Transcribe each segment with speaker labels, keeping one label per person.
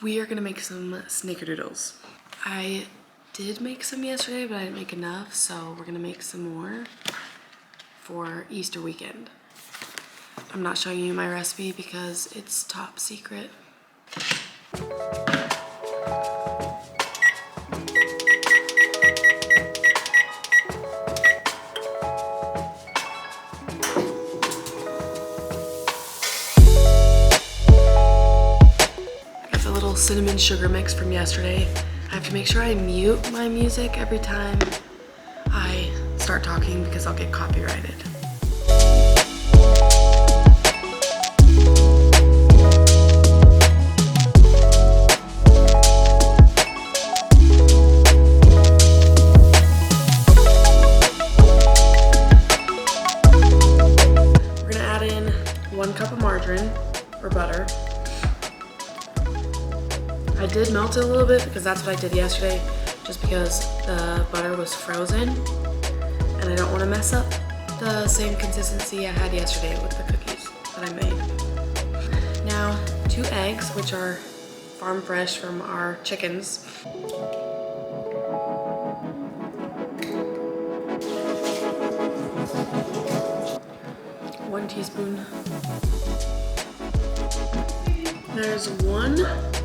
Speaker 1: We are gonna make some snickerdoodles. I did make some yesterday, but I didn't make enough, so we're gonna make some more for Easter weekend. I'm not showing you my recipe because it's top secret. Cinnamon sugar mix from yesterday. I have to make sure I mute my music every time I start talking because I'll get copyrighted. We're gonna add in 1 cup of margarine or butter. I did melt it a little bit because that's what I did yesterday, just because the butter was frozen and I don't want to mess up the same consistency I had yesterday with the cookies that I made. Now, 2 eggs, which are farm fresh from our chickens. 1 teaspoon. There's 1.5.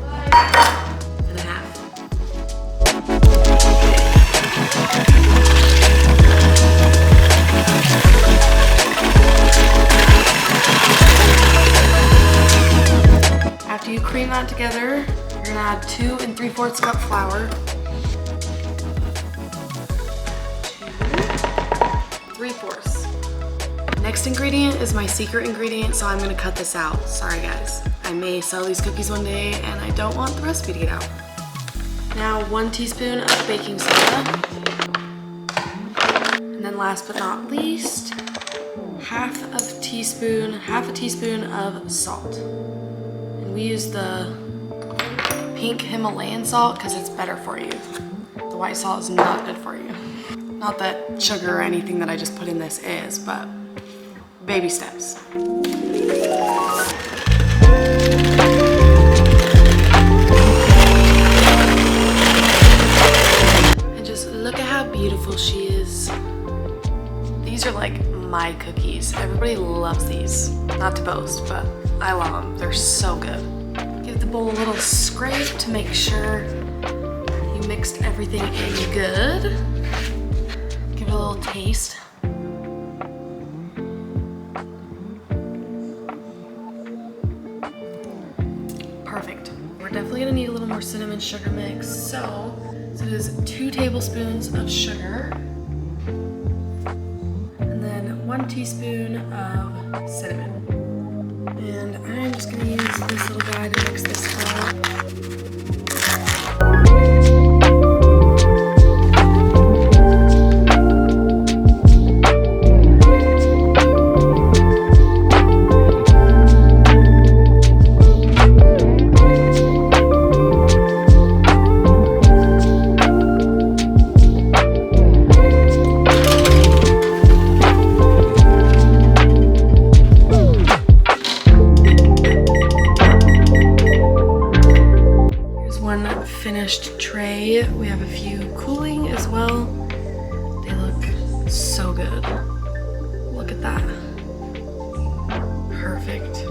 Speaker 1: After you cream that together, you're gonna add 2 3/4 cup flour, 2 3/4. Next ingredient is my secret ingredient, so I'm gonna cut this out. Sorry guys. I may sell these cookies one day and I don't want the recipe to get out. Now 1 teaspoon of baking soda. And then last but not least, half a teaspoon of salt. And we use the pink Himalayan salt because it's better for you. The white salt is not good for you. Not that sugar or anything that I just put in this is, but baby steps. And just look at how beautiful she is. These are like my cookies. Everybody loves these. Not to boast, but I love them. They're so good. Give the bowl a little scrape to make sure you mixed everything in good. Give it a little taste. Perfect. We're definitely gonna need a little more cinnamon sugar mix. So it is 2 tablespoons of sugar. And then 1 teaspoon of cinnamon. And I'm just gonna use this little guy to mix this up. Finished tray. We have a few cooling as well. They look so good. Look at that. Perfect.